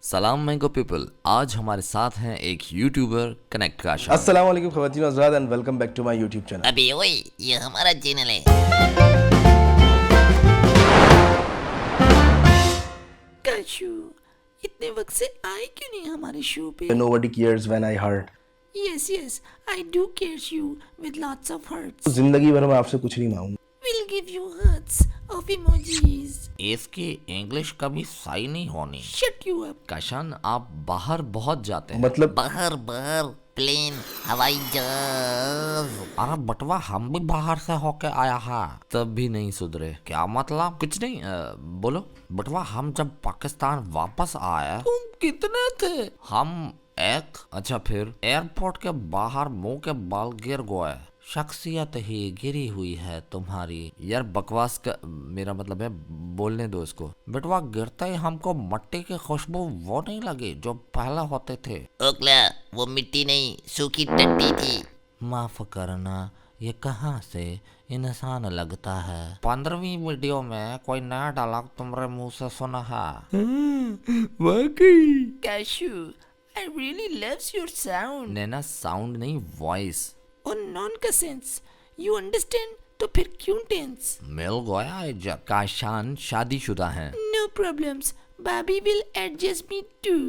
सलाम mango people, आज हमारे साथ हैं एक यूट्यूबर कनेक्ट काशान। अस्सलाम वालेकुम ख़वातीन हज़रात and welcome back to my YouTube channel. अबे ओए, ये हमारा चैनल है। काशू, इतने वक्त से आए क्यों नहीं हमारे शो पे? Nobody cares when I hurt. Yes, yes, I do care you with lots of hearts. जिंदगी भर मैं आपसे कुछ नहीं मांगूंगा। We'll give you hearts of emojis. इसकी इंग्लिश कभी सही नहीं होनी। Shut you up. काशान, आप बाहर बहुत जाते हैं। मतलब बाहर प्लेन, हवाई जहाज। अरे बटवा, हम भी बाहर से होके आया है, तब भी नहीं सुधरे। क्या मतलब? कुछ नहीं, बोलो बटवा। हम जब पाकिस्तान वापस आए, तुम कितने थे? हम एक। अच्छा, फिर एयरपोर्ट के बाहर मुंह के बाल गिर गए। शख्सियत ही गिरी हुई है तुम्हारी। यार बकवास का मेरा मतलब है, बोलने दो इसको। बेटवा, गिरते ही हमको मट्टी की खुशबू वो नहीं लगी जो पहले होते थे। ओकला, वो मिट्टी नहीं, सूखी टट्टी थी। माफ करना, ये कहाँ से इंसान लगता है? 15वीं वीडियो में कोई नया डायलॉग तुम्हारे मुंह से सुना है। वाकई। Cashew, I really loves your sound. Naina, sound नहीं, वॉइस। और नॉन का सेंस, you understand? तो फिर क्यों टेंस? मिल गया इज्जत। काशान शादीशुदा हैं। No problems. Babi will adjust me too.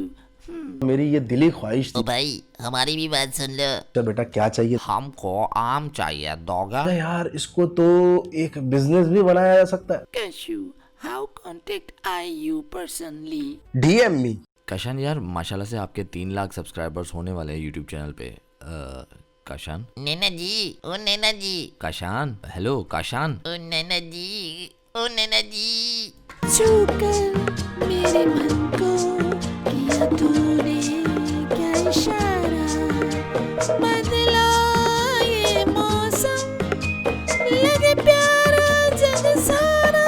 मेरी ये दिली ख्वाहिश ओ थी। भाई, हमारी भी बात सुन लो। तो बेटा क्या चाहिए? हमको आम चाहिए, दोगा? अरे यार, इसको तो एक बिजनेस भी बनाया जा सकता है। Cashew, how contact I you personally? DM मी। काशान यार, माशाल्लाह से आपके 3 लाख सब्सक्राइबर्स होने वाले हैं यूट्यूब चैनल पे। काशान, नैना जी, ओ नैना जी, काशान, हेलो काशान। ओ नैना जी, ओ नैना जी। छूकर मेरे मन को किया तूने क्या इशारा, बदला ये मौसम, लगे प्यारा जग सारा।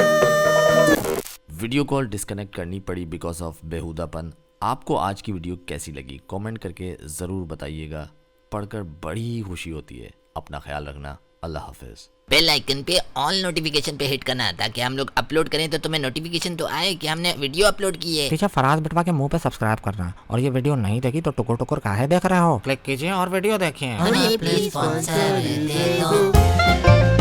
वीडियो कॉल डिस्कनेक्ट करनी पड़ी बिकॉज ऑफ बेहुदापन। आपको आज की वीडियो कैसी लगी कमेंट करके ज़रूर बताइएगा, पढ़कर बड़ी खुशी होती है। अपना ख्याल रखना, अल्लाह हाफिज़। बेल आइकन पे ऑल नोटिफिकेशन पे हिट करना, ताकि हम लोग अपलोड करें तो तुम्हें नोटिफिकेशन तो आए कि हमने वीडियो अपलोड की है। पीछे फराज बिटवा के मुंह पे सब्सक्राइब करना, और ये वीडियो नहीं देखी तो टुकुर टुकुर काहे देख रहे हो? क्लिक कीजिए और वीडियो देखिए। प्लीज स्पॉन्सर दे दो।